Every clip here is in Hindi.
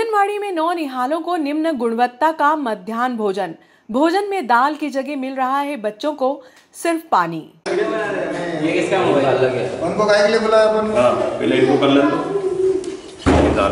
आंगनवाड़ी में नौनिहालों को निम्न गुणवत्ता का मध्याह्न भोजन। भोजन में दाल की जगह मिल रहा है बच्चों को सिर्फ पानी। ये किसका मोबाइल लगे? उनको काहे के लिए बुलाया अपन? हाँ, पहले इनको कर ले दाल।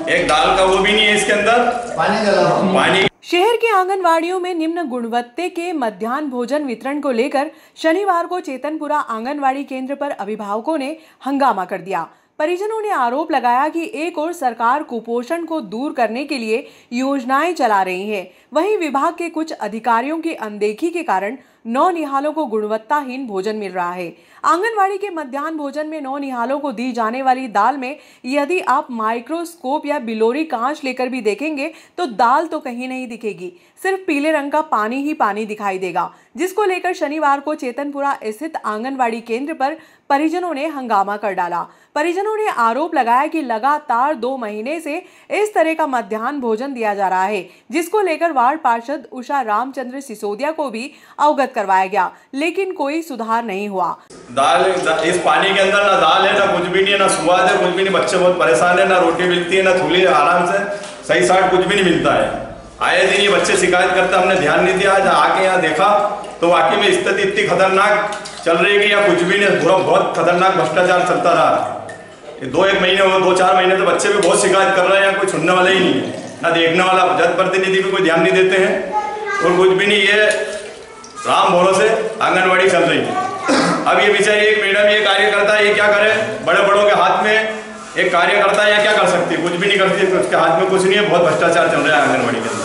एक दाल का वो भी नहीं है इसके अंदर, पानी। शहर के आंगनवाड़ियों में निम्न गुणवत्ता के मध्याह्न भोजन वितरण को लेकर शनिवार को चेतनपुरा आंगनवाड़ी केंद्र पर अभिभावकों ने हंगामा कर दिया। परिजनों ने आरोप लगाया कि एक ओर सरकार कुपोषण को दूर करने के लिए योजनाएं चला रही है, वहीं विभाग के कुछ अधिकारियों की अनदेखी के कारण नौनिहालों को गुणवत्ताहीन भोजन मिल रहा है। आंगनवाड़ी के मध्याह्न भोजन में नौनिहालों को दी जाने वाली दाल में यदि आप माइक्रोस्कोप या बिलोरी कांच लेकर भी देखेंगे तो दाल तो कहीं नहीं दिखेगी, सिर्फ पीले रंग का पानी ही पानी दिखाई देगा, जिसको लेकर शनिवार को चेतनपुरा स्थित आंगनवाड़ी केंद्र पर परिजनों ने हंगामा कर डाला। परिजनों ने आरोप लगाया कि लगातार 2 महीने से इस तरह का मध्याह्न भोजन दिया जा रहा है, जिसको लेकर वार्ड पार्षद उषा रामचंद्र सिसोदिया को भी अवगत करवाया गया, लेकिन कोई सुधार नहीं हुआ। दाल इस पानी के अंदर ना दाल है, ना कुछ भी नहीं है, ना स्वाद है, कुछ भी नहीं। बच्चे बहुत परेशान है, ना रोटी मिलती है, ना थूली आराम से सही साठ कुछ भी नहीं मिलता है। आए दिन ये बच्चे शिकायत करते, हमने ध्यान नहीं दिया। आज आके यहाँ देखा तो वाकई में स्थिति इतनी खतरनाक चल रही है कि यहाँ कुछ भी नहीं, पूरा बहुत खतरनाक भ्रष्टाचार चलता रहा। 2-1 महीने हो, 2-4 महीने तो बच्चे भी बहुत शिकायत कर रहे हैं, यहाँ कोई सुनने वाला ही नहीं है, ना देखने वाला। जनप्रतिनिधि भी कोई ध्यान नहीं देते हैं और कुछ भी नहीं। ये राम भरोसे आंगनवाड़ी चल रही है। अब ये बेचारी एक मैडम, ये कार्यकर्ता, ये क्या करे? बड़े बड़ों के हाथ में एक कार्यकर्ता है, क्या कर सकती है? कुछ भी नहीं करती, तो उसके हाथ में कुछ नहीं है। बहुत भ्रष्टाचार चल रहा है आंगनवाड़ी के अंदर।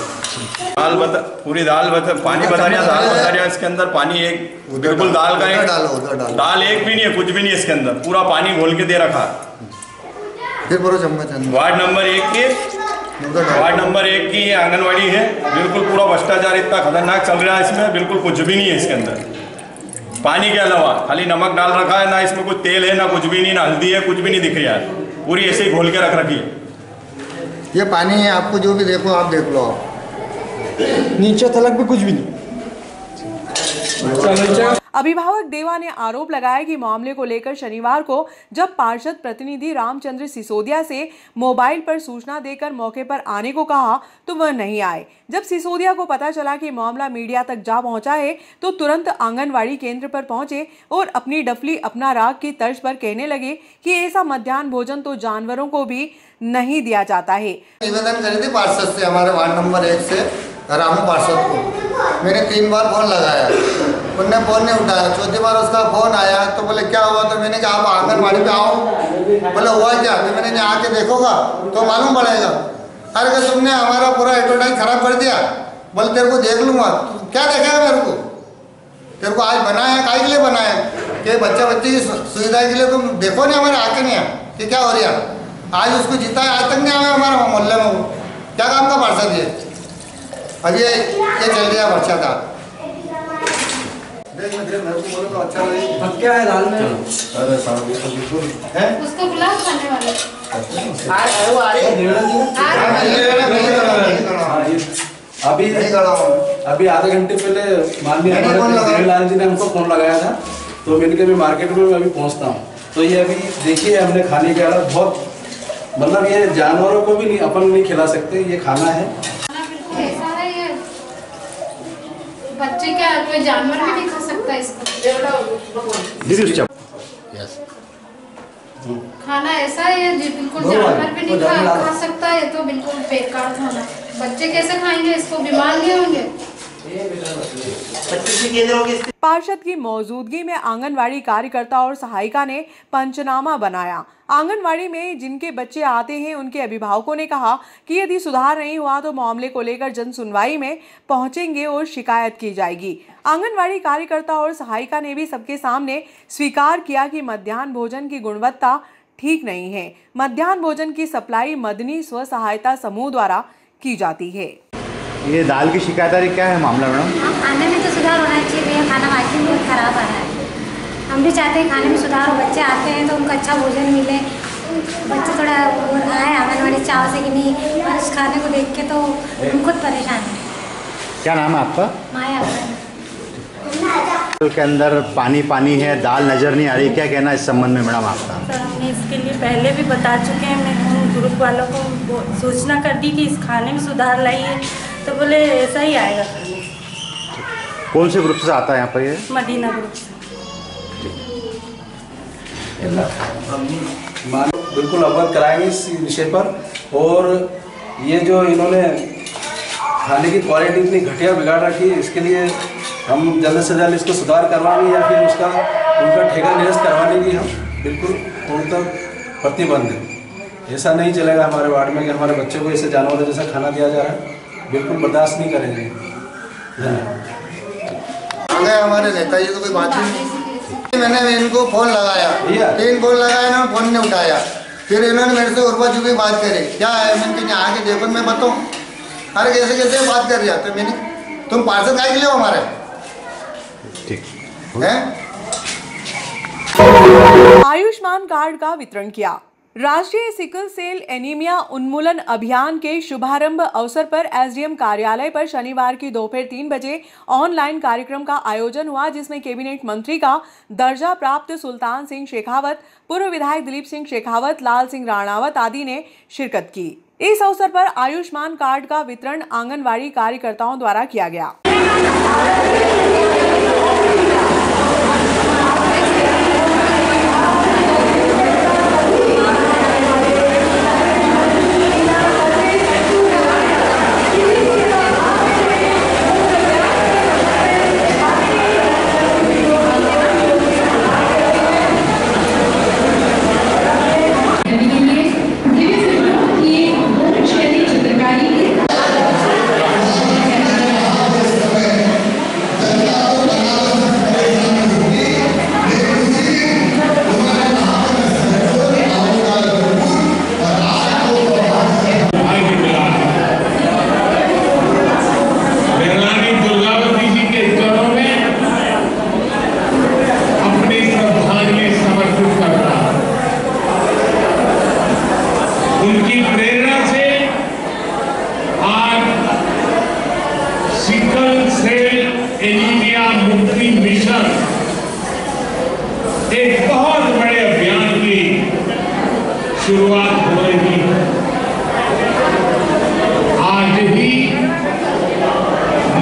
दाल बता, पूरी दाल बता, पानी बता रहा, दाल बता रहा, इसके अंदर पानी एक बिल्कुल दाल का एक दाल एक भी नहीं है, कुछ भी नहीं है इसके अंदर, पूरा पानी घोल के दे रखा। वार्ड नंबर 1 की आंगनवाड़ी है, बिल्कुल पूरा भ्रष्टाचार इतना खतरनाक चल रहा है इसमें, बिल्कुल कुछ भी नहीं है इसके अंदर। पानी के अलावा खाली नमक डाल रखा है, ना इसमें कुछ तेल है, ना कुछ भी नहीं, ना हल्दी है, कुछ भी नहीं दिख रहा है, पूरी ऐसे ही घोल के रख रखी है। ये पानी है, आपको जो भी देखो आप देख लो, नीचे तलक भी कुछ भी नहीं। अभिभावक देवा ने आरोप लगाया कि मामले को लेकर शनिवार को जब पार्षद प्रतिनिधि रामचंद्र सिसोदिया से मोबाइल पर सूचना देकर मौके पर आने को कहा तो वह नहीं आए। जब सिसोदिया को पता चला कि मामला मीडिया तक जा पहुंचा है तो तुरंत आंगनवाड़ी केंद्र पर पहुंचे और अपनी डफली अपना राग की तर्ज पर कहने लगे कि ऐसा मध्याह्न भोजन तो जानवरों को भी नहीं दिया जाता है। निवेदन करी थी पार्षद से, हमारे वार्ड नंबर 1 से रामू पार्षद को मैंने 3 बार फोन लगाया, उनने फोन नहीं उठाया। चौथी बार उसका फोन आया तो बोले क्या हुआ? तो मैंने कहा आप आंगनबाड़ी पे आओ। बोले हुआ क्या? तो मैंने कहा आके देखोगा तो मालूम पड़ेगा। अरे कि तुमने हमारा पूरा एडवर्टाइज खराब कर दिया। बोले तेरे को देख लूँगा। क्या देखेगा मेरे को? तेरे को आज बनाया, काहे के लिए बनाया? कि बच्चे की सुविधा के लिए तुम देखो नहीं, हमारे आके नहीं आया कि क्या हो रहा है। आज उसको जीता है, आज तक नहीं आया हमारा मोहल्ले में। वो क्या काम का पार्षद है? अब ये चल रहा है भ्रष्टाचार। क्या है दाल में? उसको बुलाओ खाने वाले। अभी आधे घंटे पहले माननीय लाल जी ने हमको फोन लगाया था, तो मैंने कहा मार्केट में अभी पहुंचता हूँ। तो ये अभी देखिए हमने खाने के हालत बहुत, मतलब ये जानवरों को भी नहीं, अपन नहीं खिला सकते, ये खाना है। ऐसा है ये बच्चे क्या कोई जानवर भी नहीं खा सकता इसको? खाना ऐसा है जी, बिल्कुल जानवर भी नहीं खा सकता है, तो बिल्कुल बेकार खाना। बच्चे कैसे खाएंगे इसको? बीमार नहीं होंगे? पार्षद की मौजूदगी में आंगनवाड़ी कार्यकर्ता और सहायिका ने पंचनामा बनाया। आंगनवाड़ी में जिनके बच्चे आते हैं उनके अभिभावकों ने कहा कि यदि सुधार नहीं हुआ तो मामले को लेकर जन सुनवाई में पहुंचेंगे और शिकायत की जाएगी। आंगनवाड़ी कार्यकर्ता और सहायिका ने भी सबके सामने स्वीकार किया कि मध्याह्न भोजन की गुणवत्ता ठीक नहीं है। मध्याह्न भोजन की सप्लाई मदनी स्व सहायता समूह द्वारा की जाती है। ये दाल की शिकायत आ रही, क्या है मामला मैडम? खाने में तो सुधार होना चाहिए, खाना वाकई बहुत खराब आ रहा है। हम भी चाहते हैं खाने में सुधार हो, बच्चे आते हैं तो उनको अच्छा भोजन मिले, बच्चे थोड़ा आए आंगनवाड़ी चाव से कि नहीं, और उस खाने को देख के तो हम खुद परेशान हैं। क्या नाम है आपका? माया। के अंदर पानी पानी है, दाल नज़र नहीं आ रही, क्या कहना इस संबंध में मैडम आपका? सर हमने इसके लिए पहले भी बता चुके हैं, मैं उन ग्रुप वालों को सूचना कर दी कि इस खाने में सुधार लाइए, तो बोले ऐसा ही आएगा खाने। कौन से ग्रुप से आता है यहाँ पर ये? मदीना ग्रुप से। बिल्कुल अवगत कराएंगे इस विषय पर, और ये जो इन्होंने खाने की क्वालिटी इतनी घटिया बिगाड़ रखी है, इसके लिए हम जल्द से जल्द इसको सुधार करवाएंगे या फिर उनका ठेका निरस्त करवाने की हम बिल्कुल पूर्णतः प्रतिबंध है। ऐसा नहीं चलेगा हमारे वार्ड में कि हमारे बच्चों को ऐसे जानवरों जैसा खाना दिया जा रहा है, बिल्कुल बर्दाश्त नहीं करेंगे। धन्यवाद। हमारे नेताजी तो कोई बात नहीं, मैंने इनको फ़ोन लगाया, 3 फ़ोन लगाया, इन्होंने फ़ोन नहीं उठाया। फिर इन्होंने मेरे से उर्वा जी भी बात करी, क्या है मैंने कहा आके देखो मैं बताऊँ। अरे कैसे कैसे बात कर रहा, तो मैंने तुम पार्सल काहे के लिए हो हमारे, ठीक है? आयुष्मान कार्ड का वितरण किया। राष्ट्रीय सिकल सेल एनीमिया उन्मूलन अभियान के शुभारंभ अवसर पर एसडीएम कार्यालय पर शनिवार की दोपहर 3 बजे ऑनलाइन कार्यक्रम का आयोजन हुआ, जिसमें कैबिनेट मंत्री का दर्जा प्राप्त सुल्तान सिंह शेखावत, पूर्व विधायक दिलीप सिंह शेखावत, लाल सिंह राणावत आदि ने शिरकत की। इस अवसर पर आयुष्मान कार्ड का वितरण आंगनवाड़ी कार्यकर्ताओं द्वारा किया गया। उनकी प्रेरणा से आज सिकल सेल एनीमिया मुक्ति मिशन एक बहुत बड़े अभियान की शुरुआत हो रही है। आज ही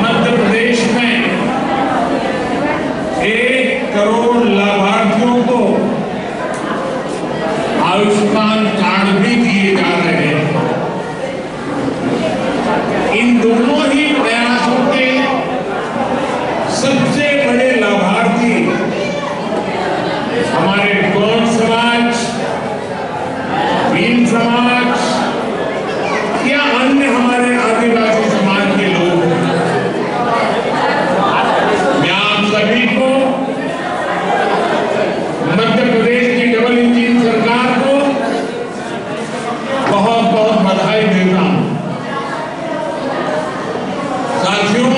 मध्य प्रदेश में 1 करोड़ लाभार्थियों को आयुष्मान कार्ड भी दिए जा रहे हैं। इन दोनों ही प्रयासों के सबसे बड़े लाभार्थी हमारे गौड़ समाज, भील समाज या अन्य हमारे आदिवासी समाज के लोग हैं। मैं आप सभी को मध्य प्रदेश की डबल इंजन सरकार को बहुत बहुत बधाई देता हूं। साथियों,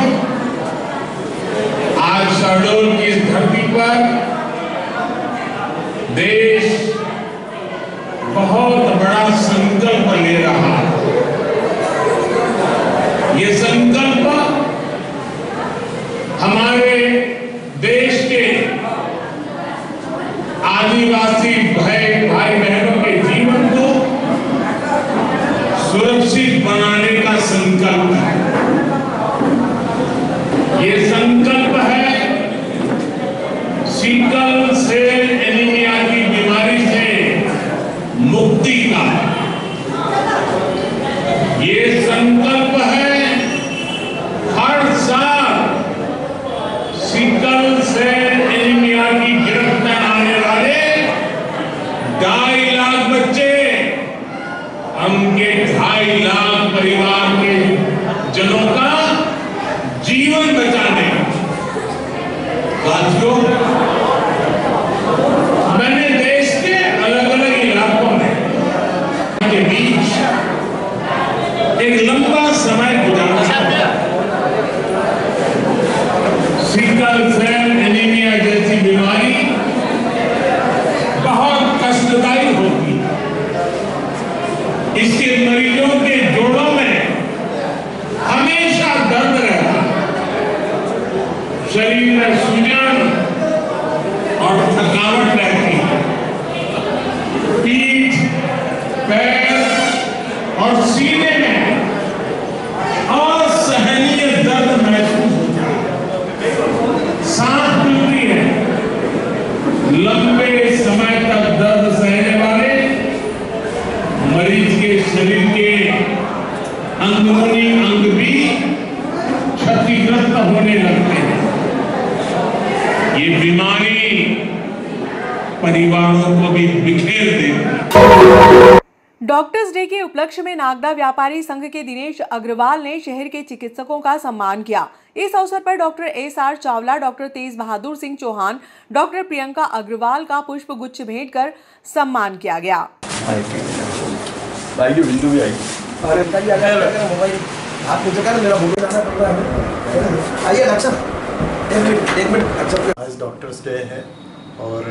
आज शहडोल की इस धरती पर देश बहुत बड़ा संकल्प ले रहा है। ये संकल्प हमारे देश के आदिवासी भाई बहनों के जीवन को सुरक्षित बनाने का संकल्प है। ये संकल्प है सिकल सेल एनीमिया की बीमारी से मुक्ति का। ये संकल्प है हर साल सिकल सेल एनीमिया की गिरफ्त में आने वाले 2.5 लाख बच्चे, उनके 2.5 लाख परिवार के जनों का जीवन बचाने। साथियों, मैंने देश के अलग अलग इलाकों में के बीच एक लंबा समय गुजारा। सिकल सेल एनीमिया जैसी बीमारी बहुत कष्टदायी होती है। इसके मरीजों के जोड़ों में हमेशा दर्द रहता है, शरीर में सूजन, पीठ, पैर और सीने में असहनीय दर्द महसूस होता है, सांस फूलती है। लंबे समय तक दर्द सहने वाले मरीज के शरीर के अंदरूनी अंग भी क्षतिग्रस्त होने लगते हैं। ये बीमारी परिवारों को भी बिखेर देती है। डॉक्टर्स डे के उपलक्ष्य में नागदा व्यापारी संघ के दिनेश अग्रवाल ने शहर के चिकित्सकों का सम्मान किया। इस अवसर पर डॉक्टर एस.आर. चावला, डॉक्टर तेज बहादुर सिंह चौहान, डॉक्टर प्रियंका अग्रवाल का पुष्प गुच्छ भेंट कर सम्मान किया गया। आज डॉक्टर्स डे है और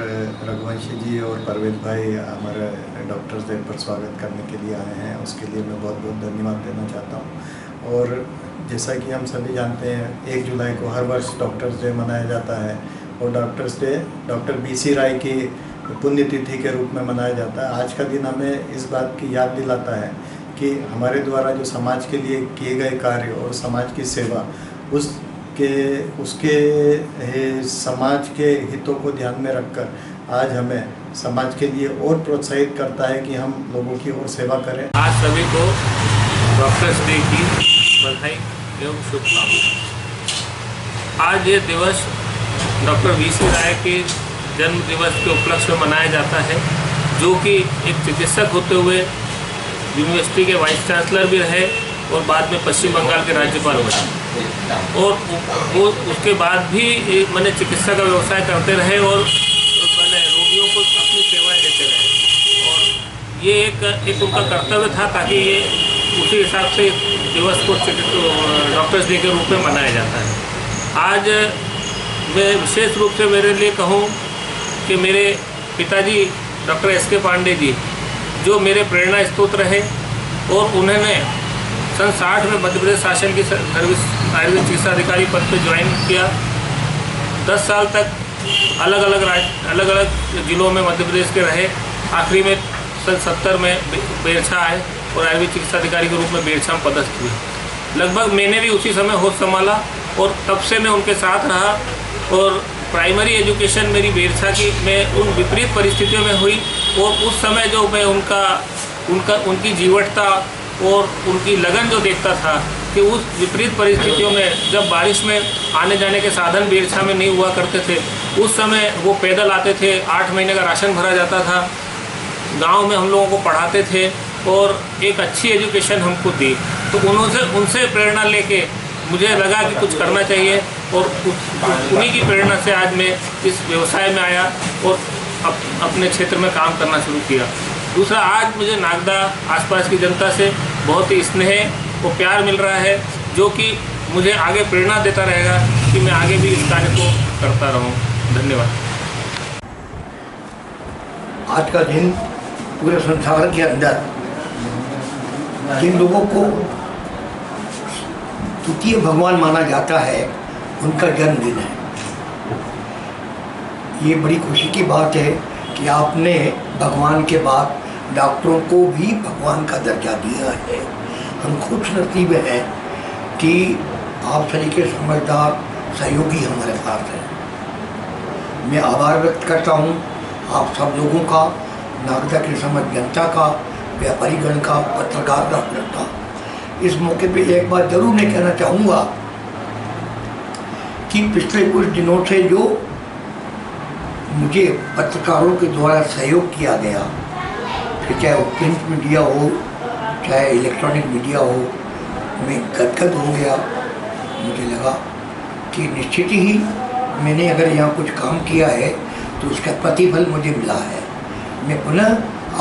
रघुवंशी जी और परवेज भाई हमारे डॉक्टर्स डे पर स्वागत करने के लिए आए हैं, उसके लिए मैं बहुत बहुत धन्यवाद देना चाहता हूं। और जैसा कि हम सभी जानते हैं 1 जुलाई को हर वर्ष डॉक्टर्स डे मनाया जाता है और डॉक्टर्स डे डॉक्टर B.C. राय की पुण्यतिथि के रूप में मनाया जाता है। आज का दिन हमें इस बात की याद दिलाता है कि हमारे द्वारा जो समाज के लिए किए गए कार्य और समाज की सेवा उसके समाज के हितों को ध्यान में रखकर आज हमें समाज के लिए और प्रोत्साहित करता है कि हम लोगों की और सेवा करें। आज सभी को डॉक्टर्स डे की बधाई एवं शुभकामनाएं। आज ये दिवस डॉक्टर B.C. राय के जन्म दिवस के उपलक्ष्य में मनाया जाता है, जो कि एक चिकित्सक होते हुए यूनिवर्सिटी के वाइस चांसलर भी रहे और बाद में पश्चिम बंगाल के राज्यपाल बने और वो उसके बाद भी मैंने चिकित्सा का व्यवसाय करते रहे और मैंने रोगियों को अपनी सेवाएं देते रहे और ये एक उनका कर्तव्य था ताकि ये उसी हिसाब से दिवस को डॉक्टर्स डे के रूप में मनाया जाता है। आज मैं विशेष रूप से मेरे लिए कहूँ कि मेरे पिताजी डॉक्टर S.K. पांडे जी जो मेरे प्रेरणा स्रोत रहे और उन्होंने सन 60 में मध्य प्रदेश शासन की सर्विस आयुर्वेद चिकित्सा अधिकारी पद पर ज्वाइन किया। 10 साल तक अलग अलग जिलों में मध्य प्रदेश के रहे। आखिरी में सन 70 में बेरछा आए और आयुर्वेद चिकित्सा अधिकारी के रूप में बेरछा में पदस्थ हुए। लगभग मैंने भी उसी समय होश संभाला और तब से मैं उनके साथ रहा और प्राइमरी एजुकेशन मेरी बेरछा की मैं उन विपरीत परिस्थितियों में हुई और उस समय जो मैं उनकी जीवटता और उनकी लगन जो देखता था कि उस विपरीत परिस्थितियों में जब बारिश में आने जाने के साधन बेरछा में नहीं हुआ करते थे, उस समय वो पैदल आते थे, 8 महीने का राशन भरा जाता था, गांव में हम लोगों को पढ़ाते थे और एक अच्छी एजुकेशन हमको दी। तो उनसे प्रेरणा लेके मुझे लगा कि कुछ करना चाहिए और उन्हीं की प्रेरणा से आज मैं इस व्यवसाय में आया और अपने क्षेत्र में काम करना शुरू किया। दूसरा, आज मुझे नागदा आसपास की जनता से बहुत ही स्नेह और प्यार मिल रहा है, जो कि मुझे आगे प्रेरणा देता रहेगा कि मैं आगे भी इस कार्य को करता रहूं। धन्यवाद। आज का दिन पूरे संसार के अंदर जिन लोगों को तृतीय भगवान माना जाता है उनका जन्मदिन है। ये बड़ी खुशी की बात है कि आपने भगवान के बाद डॉक्टरों को भी भगवान का दर्जा दिया है। हम खुश नसीब हैं कि आप सभी के समझदार सहयोगी हमारे पास हैं। मैं आभार व्यक्त करता हूँ आप सब लोगों का, नागदा की समझ जनता का, व्यापारीगण का, पत्रकार का। इस मौके पे एक बात जरूर मैं कहना चाहूँगा कि पिछले कुछ दिनों से जो मुझे पत्रकारों के द्वारा सहयोग किया गया, फिर चाहे वो प्रिंट मीडिया हो चाहे इलेक्ट्रॉनिक मीडिया हो, मैं गदगद हो गया। मुझे लगा कि निश्चित ही मैंने अगर यहाँ कुछ काम किया है तो उसका प्रतिफल मुझे मिला है। मैं पुनः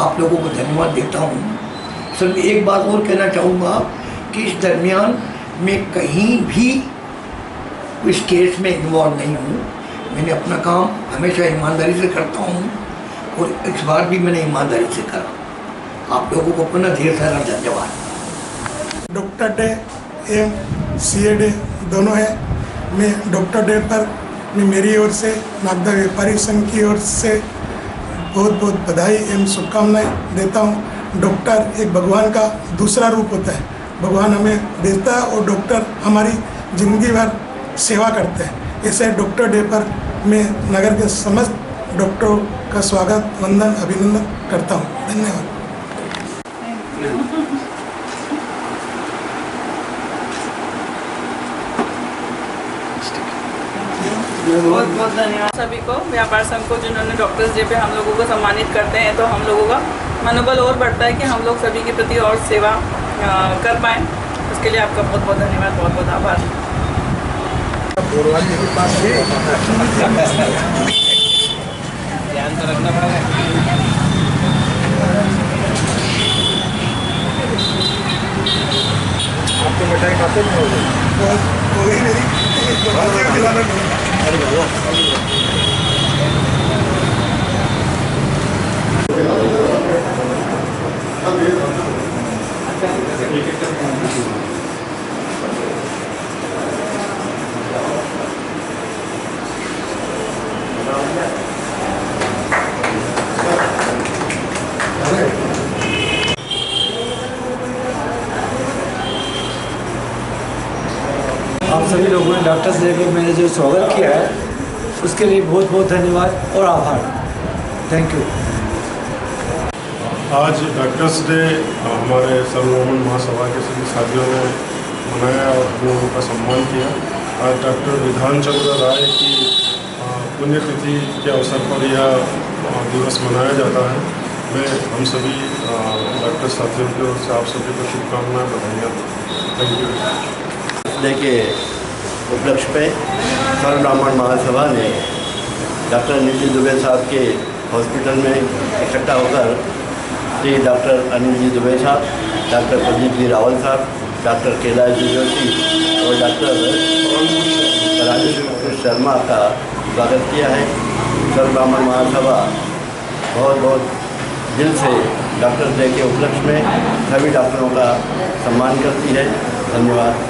आप लोगों को धन्यवाद देता हूँ। सर, एक बात और कहना चाहूँगा कि इस दरमियान मैं कहीं भी इस केस में इन्वॉल्व नहीं हूँ। मैंने अपना काम हमेशा ईमानदारी से करता हूँ और इस बार भी मैंने ईमानदारी से करा। आप लोगों को पुनः ढेर सारा धन्यवाद। डॉक्टर डे एवं CA डे दोनों है। मैं डॉक्टर डे पर मेरी ओर से, नागदा व्यापारी संघ की ओर से बहुत बहुत बधाई एवं शुभकामनाएं देता हूँ। डॉक्टर एक भगवान का दूसरा रूप होता है, भगवान हमें देता है और डॉक्टर हमारी ज़िंदगी भर सेवा करते हैं। ऐसे डॉक्टर डे पर मैं नगर के समस्त डॉक्टरों का स्वागत, वंदन, अभिनंदन करता हूँ। धन्यवाद। बहुत बहुत धन्यवाद सभी को, व्यापार संघ को, जिन्होंने डॉक्टर्स डे पे हम लोगों को सम्मानित करते हैं, तो हम लोगों का मनोबल और बढ़ता है कि हम लोग सभी के प्रति और सेवा कर पाएँ। उसके लिए आपका बहुत बहुत धन्यवाद, बहुत बहुत आभार। ध्यान तो रखना पड़ेगा। आपको मिठाई खाते नहीं हो गई मेरी आप सभी लोगों ने डॉक्टर्स डे पे मैंने जो स्वागत किया है उसके लिए बहुत बहुत धन्यवाद और आभार। Thank you. आज डॉक्टर्स डे हमारे सर्वभौम महासभा के सभी साथियों ने मनाया और हम लोगों का सम्मान किया। आज डॉक्टर विधान चंद्र राय की पुण्यतिथि के अवसर पर यह दिवस मनाया जाता है। मैं हम सभी डॉक्टर साथियों की ओर से आप सभी को शुभकामनाएं, बधाइयाँ। Thank you. डे के उपलक्ष्य पे सर्व ब्राह्मण महासभा ने डॉक्टर अनिल जी दुबे साहब के हॉस्पिटल में इकट्ठा होकर श्री डॉक्टर अनिल जी दुबे साहब, डॉक्टर प्रदीप जी रावल साहब, डॉक्टर कैलाश जी जोशी और डॉक्टर राजेश शर्मा का स्वागत किया है। सर्व ब्राह्मण महासभा बहुत बहुत दिल से डॉक्टर डे के उपलक्ष्य में सभी डॉक्टरों का सम्मान करती है। धन्यवाद।